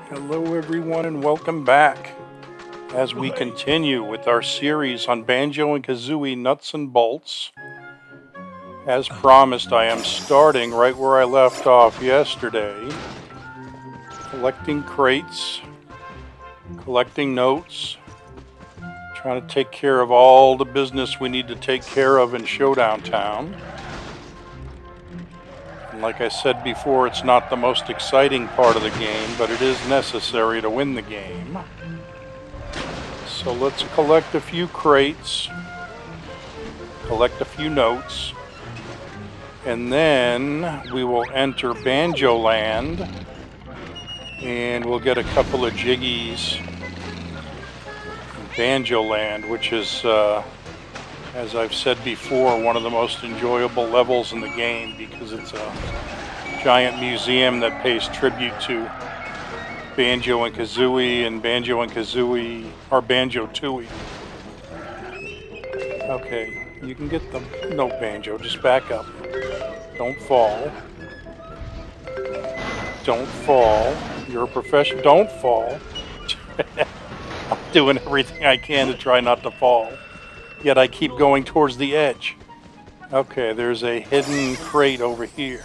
Hello everyone and welcome back as we continue with our series on Banjo and Kazooie Nuts and Bolts. As promised, I am starting right where I left off yesterday, collecting crates, collecting notes, trying to take care of all the business we need to take care of in Showdown Town. Like I said before, it's not the most exciting part of the game, but it is necessary to win the game. So let's collect a few crates, collect a few notes, and then we will enter Banjoland, and we'll get a couple of jiggies in Banjoland, which is, as I've said before, one of the most enjoyable levels in the game because it's a giant museum that pays tribute to Banjo and Kazooie and Banjo-Kazooie, or Banjo-Tooie. Okay, you can get them. No, Banjo, just back up. Don't fall. Don't fall. You're a professional. Don't fall. I'm doing everything I can to try not to fall. Yet I keep going towards the edge. Okay, there's a hidden crate over here.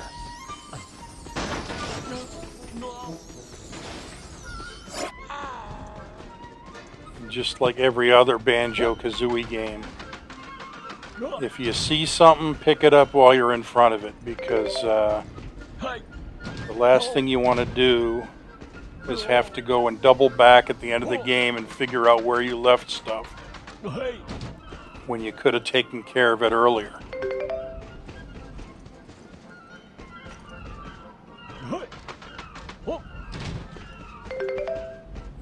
Just like every other Banjo-Kazooie game, if you see something, pick it up while you're in front of it, because the last thing you want to do is have to go and double back at the end of the game and figure out where you left stuff when you could have taken care of it earlier.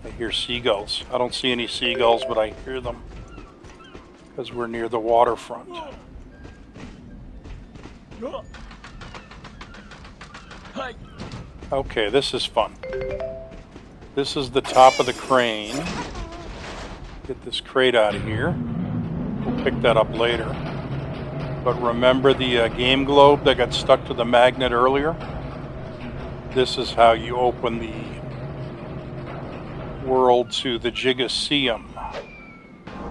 I hear seagulls. I don't see any seagulls, but I hear them because we're near the waterfront. Okay, this is fun. This is the top of the crane. Get this crate out of here. We'll pick that up later. But remember the game globe that got stuck to the magnet earlier? This is how you open the world to the Gigaseum.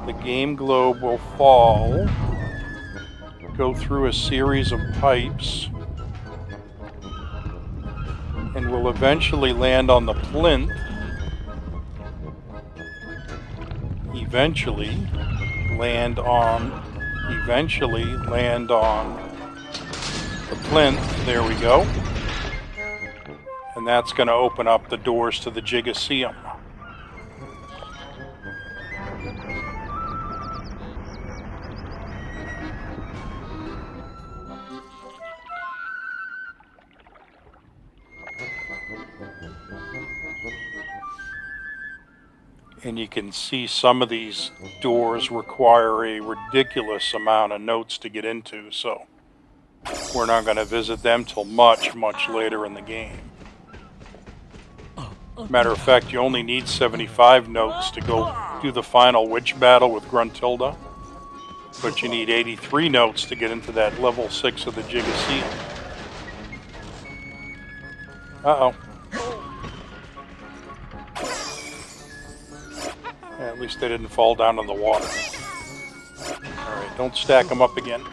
The game globe will fall, go through a series of pipes, and will eventually land on the plinth. Eventually land on the plinth. There we go. And that's going to open up the doors to the Gigaseum. And you can see some of these doors require a ridiculous amount of notes to get into, so we're not going to visit them till much, much later in the game. Matter of fact, you only need 75 notes to go do the final witch battle with Gruntilda, but you need 83 notes to get into that level 6 of the Gigaseum. Uh-oh. At least they didn't fall down in the water. Alright, don't stack them up again.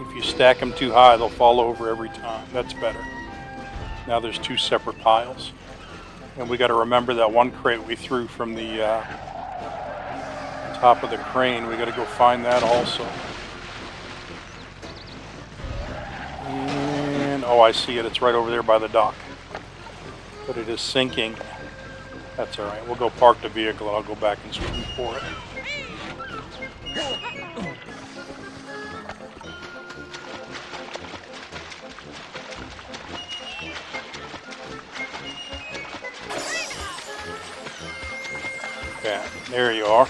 If you stack them too high, they'll fall over every time. That's better. Now there's two separate piles. And we got to remember that one crate we threw from the top of the crane. We got to go find that also. And, oh, I see it. It's right over there by the dock. But it is sinking. That's alright. We'll go park the vehicle and I'll go back and swim for it. Yeah, there you are.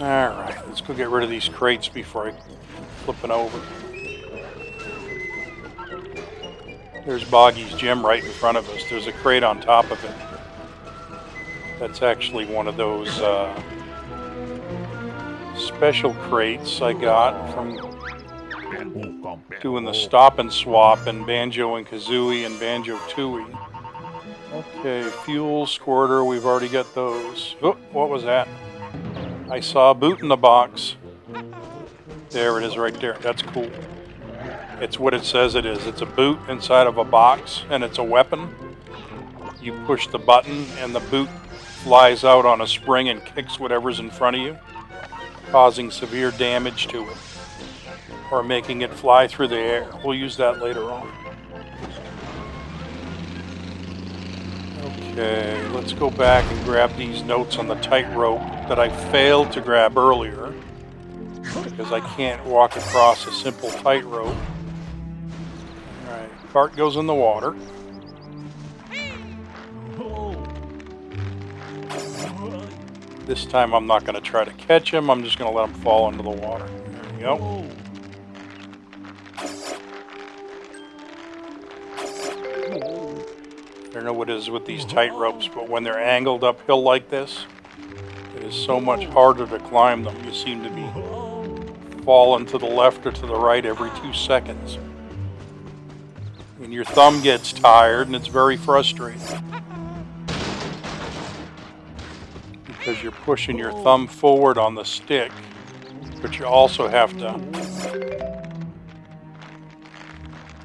Alright, let's go get rid of these crates before I flip it over. There's Boggy's gym right in front of us. There's a crate on top of it. That's actually one of those special crates I got from doing the stop and swap in Banjo and Kazooie and Banjo-Tooie. Okay, fuel, squirter, we've already got those. Oh, what was that? I saw a boot in the box. There it is right there. That's cool. It's what it says it is. It's a boot inside of a box, and it's a weapon. You push the button, and the boot flies out on a spring and kicks whatever's in front of you, causing severe damage to it, or making it fly through the air. We'll use that later on. Okay, let's go back and grab these notes on the tightrope that I failed to grab earlier, because I can't walk across a simple tightrope. Alright, cart goes in the water. This time I'm not going to try to catch him, I'm just going to let him fall into the water. There we go. I don't know what it is with these tight ropes, but when they're angled uphill like this, it is so much harder to climb them. You seem to be falling to the left or to the right every 2 seconds. And your thumb gets tired, and it's very frustrating. Because you're pushing your thumb forward on the stick, but you also have to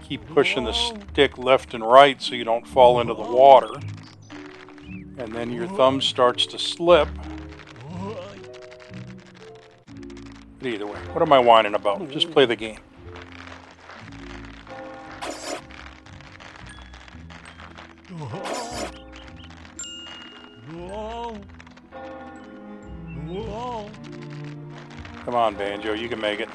keep pushing the stick left and right so you don't fall into the water. And then your thumb starts to slip. But either way, what am I whining about? Just play the game. Come on, Banjo, you can make it.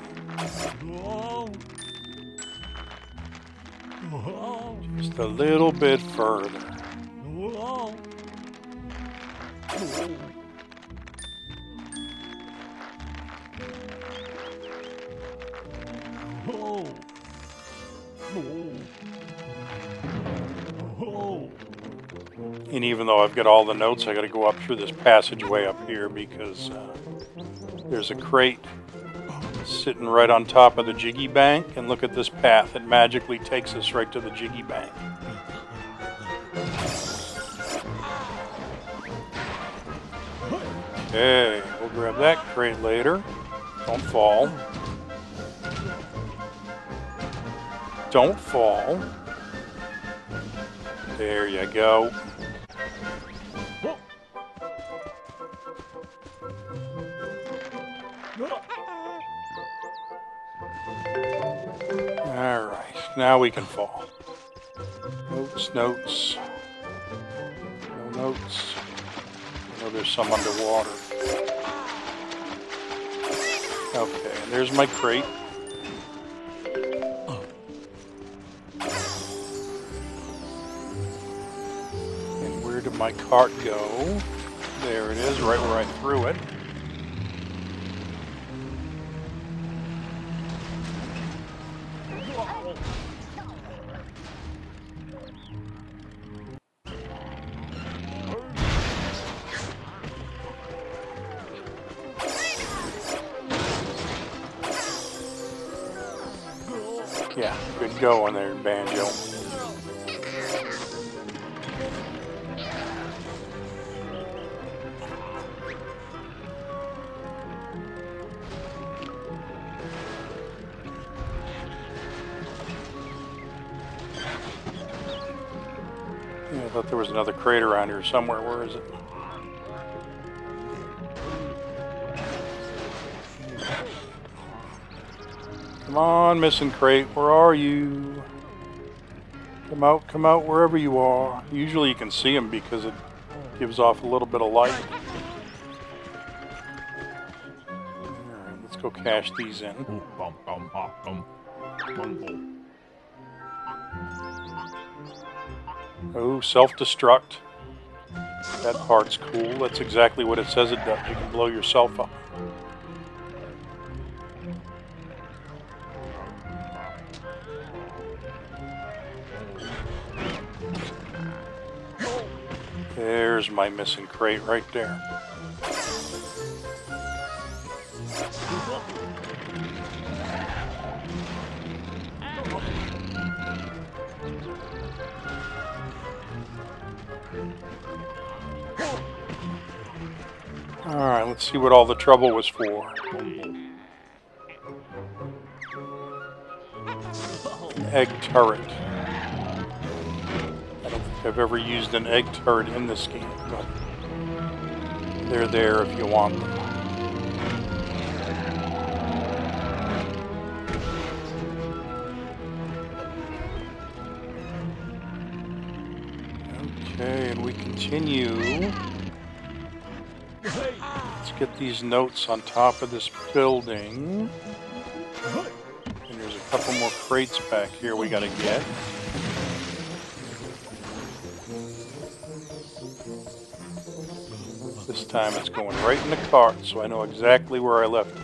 Just a little bit further. And even though I've got all the notes, I got to go up through this passageway up here because there's a crate sitting right on top of the Jiggy Bank, and look at this path. It magically takes us right to the Jiggy Bank. Okay, we'll grab that crate later. Don't fall. Don't fall. There you go. Alright, now we can fall. Notes, notes. No notes. I know there's some underwater. Okay, and there's my crate. And where did my cart go? There it is, right where I threw it. Yeah, good going there, Banjo. Yeah, I thought there was another crate around here somewhere. Where is it? Come on, missing crate, where are you? Come out wherever you are. Usually you can see them because it gives off a little bit of light. Alright, let's go cash these in. Oh, self-destruct. That part's cool. That's exactly what it says it does. You can blow yourself up. There's my missing crate right there. Alright, let's see what all the trouble was for. An egg turret. I don't think I've ever used an egg turret in this game, but they're there if you want them. Okay, and we continue. Let's get these notes on top of this building. And there's a couple more crates back here we gotta get. This time it's going right in the cart, so I know exactly where I left it.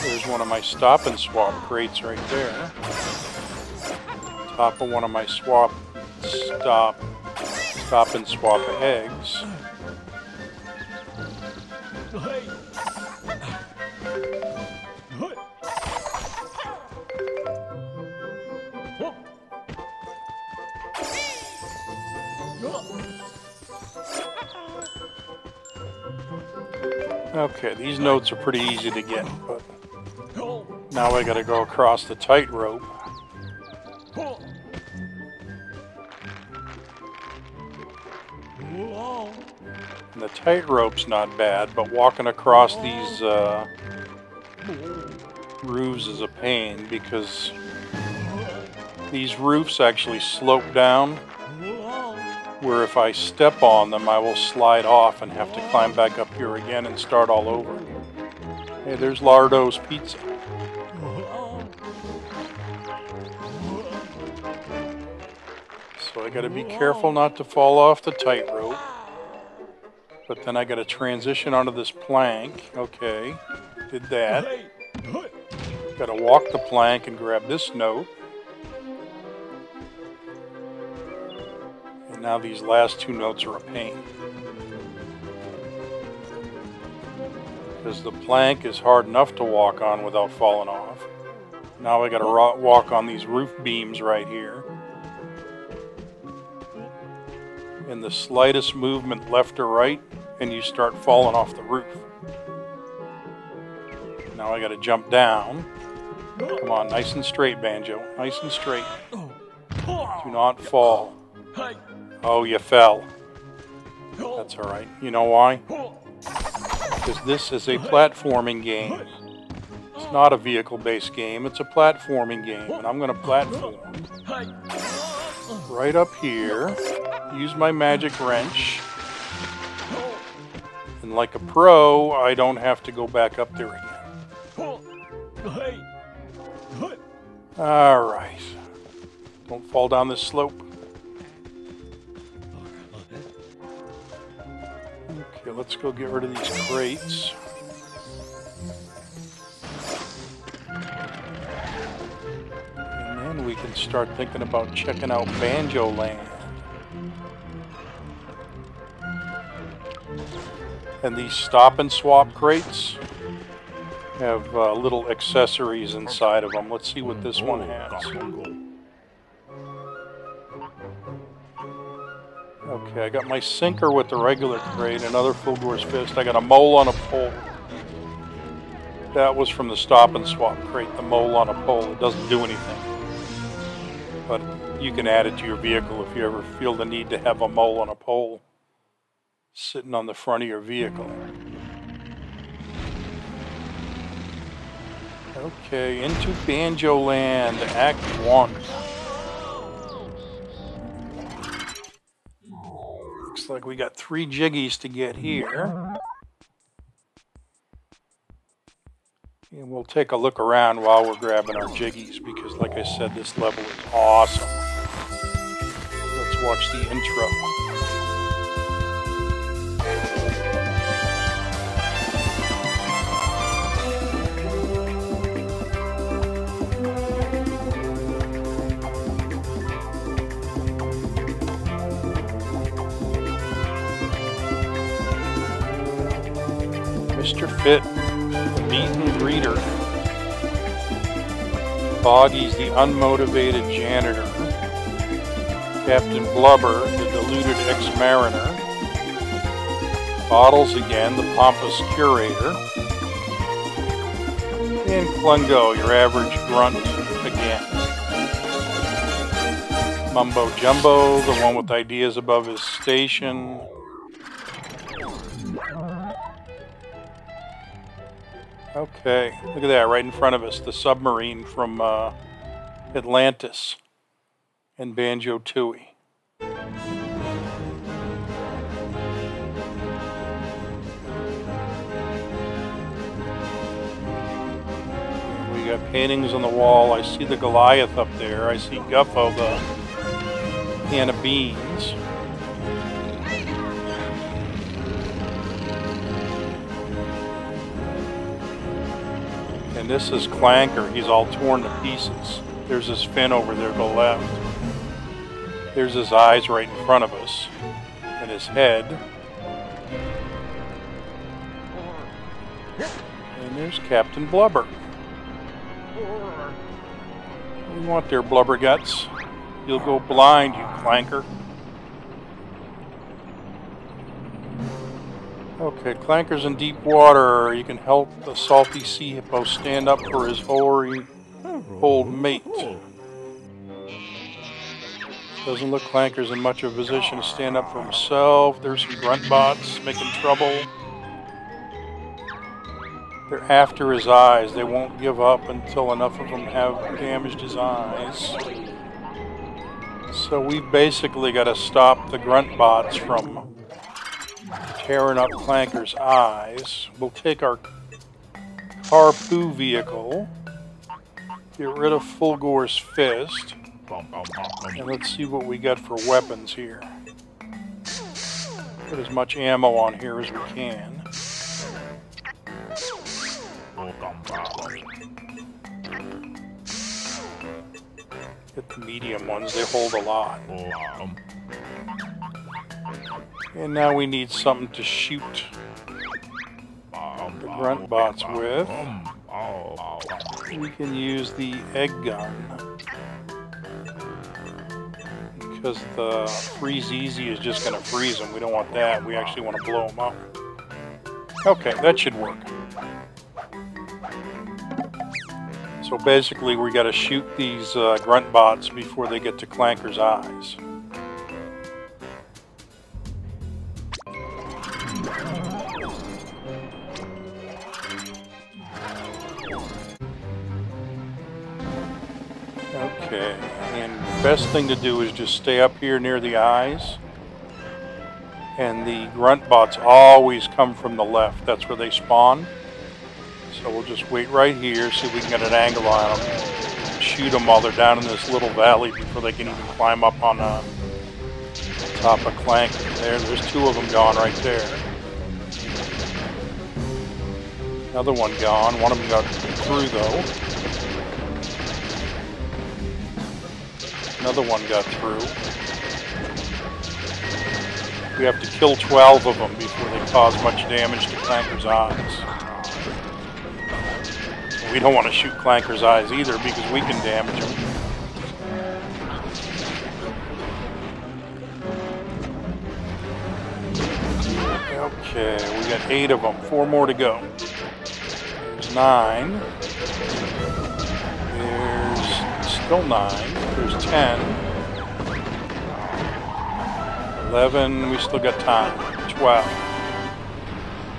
There's one of my stop and swap crates right there. Top of one of my stop and swap eggs. Okay, these notes are pretty easy to get, but now I gotta go across the tightrope. And the tightrope's not bad, but walking across these roofs is a pain because these roofs actually slope down, where if I step on them I will slide off and have to climb back up here again and start all over. Hey, there's Lardo's Pizza. So I gotta be careful not to fall off the tightrope. But then I gotta transition onto this plank. Okay, did that. Gotta walk the plank and grab this note. And now these last two notes are a pain. Because the plank is hard enough to walk on without falling off. Now I gotta walk on these roof beams right here. And the slightest movement left or right, and you start falling off the roof. Now I gotta jump down. Come on, nice and straight, Banjo. Nice and straight. Do not fall. Oh, you fell. That's alright. You know why? Because this is a platforming game. It's not a vehicle-based game, it's a platforming game. And I'm gonna platform right up here. Use my magic wrench. And like a pro, I don't have to go back up there again. Alright. Don't fall down this slope. Okay, let's go get rid of these crates. And then we can start thinking about checking out Banjoland. And these stop and swap crates have little accessories inside of them. Let's see what this one has. Okay, I got my sinker with the regular crate, another Fulgor's Fist. I got a mole on a pole. That was from the stop and swap crate, the mole on a pole. It doesn't do anything. But you can add it to your vehicle if you ever feel the need to have a mole on a pole sitting on the front of your vehicle. Okay, into Banjoland, Act 1. Looks like we got 3 jiggies to get here. And we'll take a look around while we're grabbing our jiggies because, like I said, this level is awesome. Let's watch the intro. Mr. Fit, the meet and greeter. Foggy's the unmotivated janitor. Captain Blubber, the deluded ex-mariner. Bottles again, the pompous curator. And Klungo, your average grunt again. Mumbo Jumbo, the one with ideas above his station. Okay, look at that, right in front of us, the submarine from Atlantis and Banjo-Tooie. We got paintings on the wall. I see the Goliath up there. I see Guffo, the can of beans. And this is Clanker. He's all torn to pieces. There's his fin over there to the left. There's his eyes right in front of us. And his head. And there's Captain Blubber. What do you want there, Blubber Guts? You'll go blind, you Clanker. Okay, Clanker's in deep water. You can help the salty sea hippo stand up for his hoary old mate. Doesn't look Clanker's in much of a position to stand up for himself. There's some grunt bots making trouble. They're after his eyes. They won't give up until enough of them have damaged his eyes. So we've basically got to stop the grunt bots from tearing up Clanker's eyes. We'll take our Harpoo vehicle, get rid of Fulgore's fist, and let's see what we got for weapons here. Put as much ammo on here as we can. Get the medium ones, they hold a lot. And now we need something to shoot the grunt bots with. We can use the egg gun, because the freeze easy is just going to freeze them. We don't want that. We actually want to blow them up. Okay, that should work. So basically we got to shoot these grunt bots before they get to Clanker's eyes. Okay, and the best thing to do is just stay up here near the eyes. And the grunt bots always come from the left. That's where they spawn. So we'll just wait right here, see if we can get an angle on them. Shoot them while they're down in this little valley before they can even climb up on the top of Clanker. There's two of them gone right there. Another one gone. One of them got through though. Another one got through. We have to kill 12 of them before they cause much damage to Clanker's eyes. We don't want to shoot Clanker's eyes either because we can damage them. Okay, we got 8 of them. 4 more to go. There's 9. There's still 9. There's 10. 11. We still got time. 12.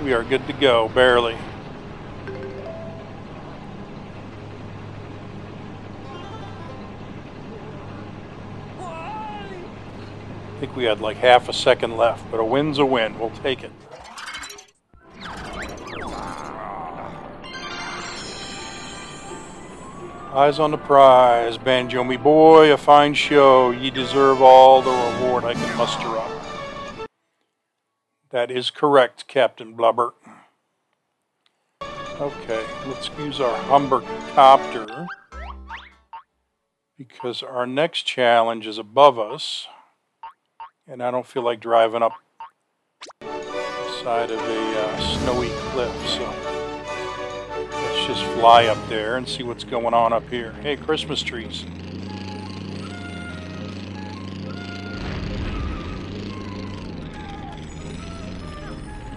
We are good to go, barely. I think we had like half a second left, but a win's a win. We'll take it. Eyes on the prize, Banjo, me boy, a fine show. Ye deserve all the reward I can muster up. That is correct, Captain Blubber. Okay, let's use our Humber copter because our next challenge is above us. And I don't feel like driving up the side of a snowy cliff, so let's just fly up there and see what's going on up here. Hey, Christmas trees.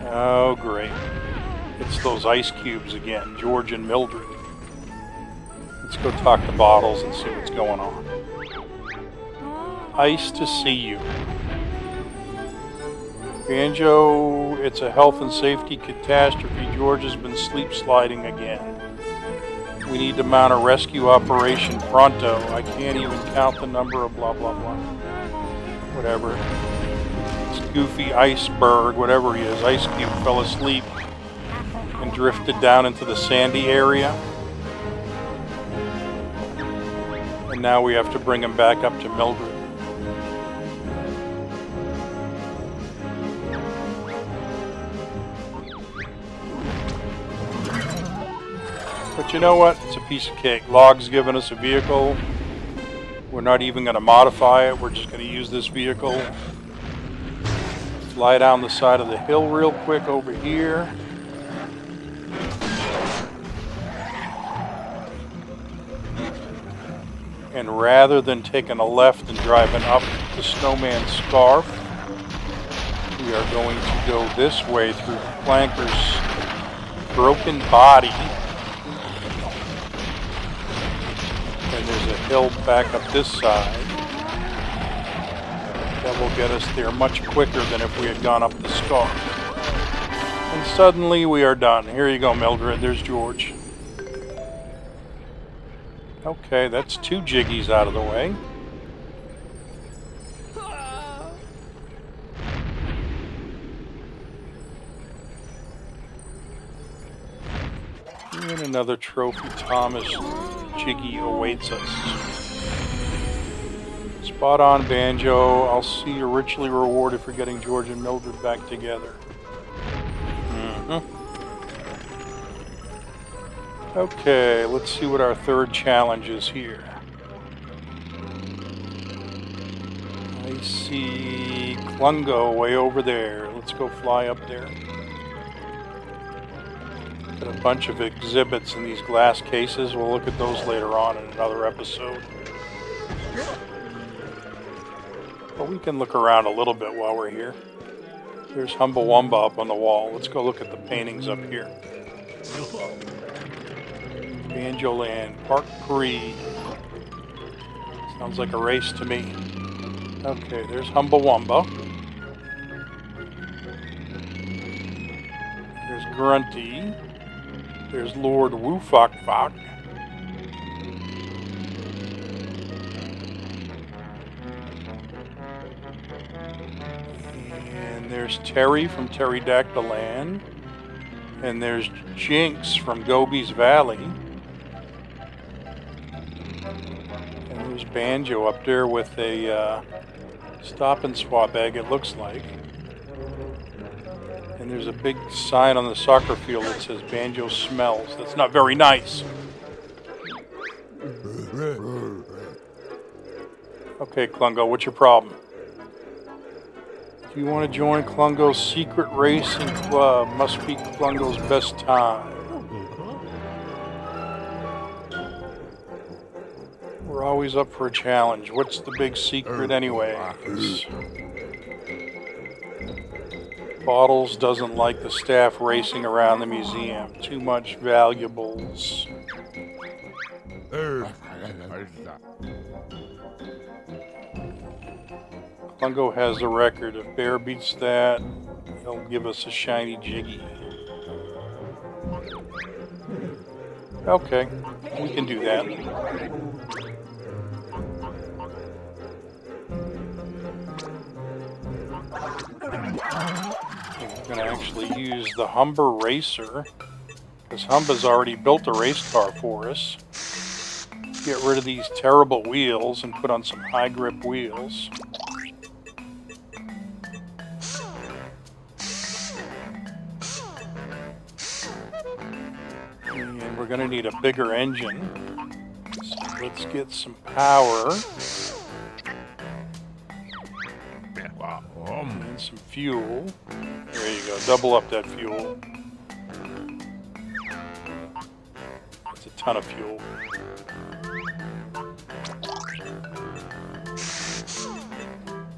Oh, great. It's those ice cubes again, George and Mildred. Let's go talk to Bottles and see what's going on. Ice to see you. Banjo, it's a health and safety catastrophe. George has been sleep sliding again. We need to mount a rescue operation pronto. I can't even count the number of blah blah blah. Whatever. This goofy iceberg, whatever he is, Ice Cube, fell asleep and drifted down into the sandy area. And now we have to bring him back up to Mildred. But you know what? It's a piece of cake. Log's given us a vehicle. We're not even going to modify it. We're just going to use this vehicle. Fly down the side of the hill real quick over here. And rather than taking a left and driving up the Snowman's Scarf, we are going to go this way through Clanker's broken body. And there's a hill back up this side. That will get us there much quicker than if we had gone up the Scarf. And suddenly we are done. Here you go, Mildred. There's George. Okay, that's 2 jiggies out of the way. And another Trophy Thomas jiggy awaits us. Spot on, Banjo. I'll see you richly rewarded for getting George and Mildred back together. Okay, let's see what our third challenge is here. I see Klungo way over there. Let's go fly up there. Got a bunch of exhibits in these glass cases. We'll look at those later on in another episode. But we can look around a little bit while we're here. There's Humbawamba up on the wall. Let's go look at the paintings up here. Banjoland, Park Pre. Sounds like a race to me. Okay, there's Humbawamba. There's Grunty. There's Lord Woofok-Fok. And there's Terry from Pterodactyland. And there's Jinx from Gobi's Valley. And there's Banjo up there with a stop and swap egg, it looks like. And there's a big sign on the soccer field that says Banjo smells. That's not very nice. Okay, Klungo, what's your problem? Do you want to join Klungo's secret racing club? Must be Klungo's best time. We're always up for a challenge. What's the big secret anyways? Bottles doesn't like the staff racing around the museum. Too much valuables. Klungo has the record. If Bear beats that, he'll give us a shiny jiggy. Okay, we can do that. We're going to actually use the Humber Racer, because Humba's already built a race car for us. Get rid of these terrible wheels and put on some high grip wheels. And we're going to need a bigger engine. So let's get some power. And some fuel. There you go. Double up that fuel. ton of fuel.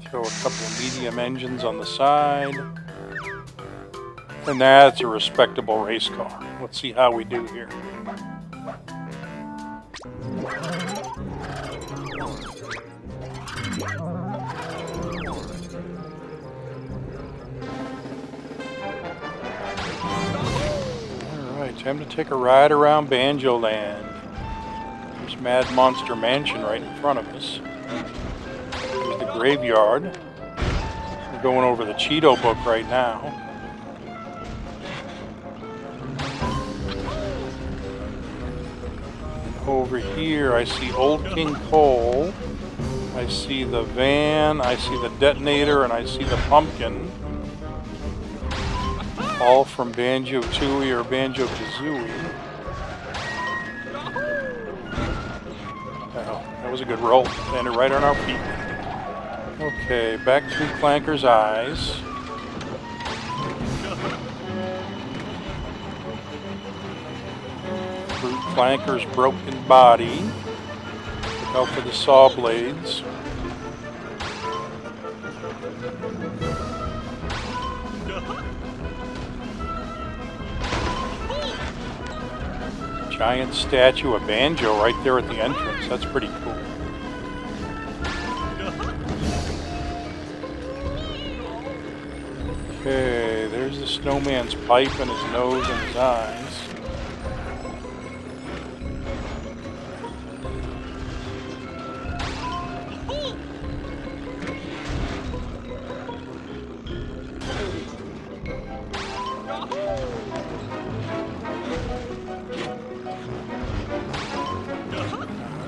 Throw a couple of medium engines on the side. And that's a respectable race car. Let's see how we do here. Alright, time to take a ride around Banjoland. There's Mad Monster Mansion right in front of us. There's the graveyard. We're going over the Cheeto book right now. Over here I see Old King Cole, I see the van, I see the detonator, and I see the pumpkin. All from Banjo-Tooie or Banjo-Kazooie. Oh, that was a good roll. Landed right on our feet. Okay, back through Clanker's eyes. Through Clanker's broken body. Look out for the saw blades. Giant statue of Banjo right there at the entrance. That's pretty cool. Okay, there's the snowman's pipe and his nose and his eyes.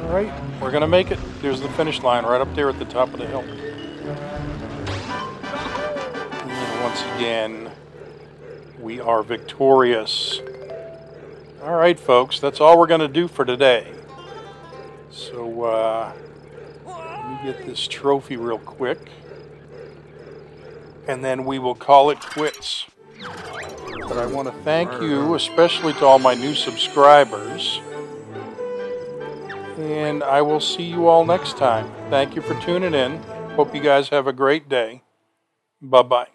Alright, we're gonna make it. There's the finish line right up there at the top of the hill. And once again, we are victorious. Alright folks, that's all we're gonna do for today. So, let me get this trophy real quick. And then we will call it quits. But I want to thank you, especially to all my new subscribers. And I will see you all next time. Thank you for tuning in. Hope you guys have a great day. Bye-bye.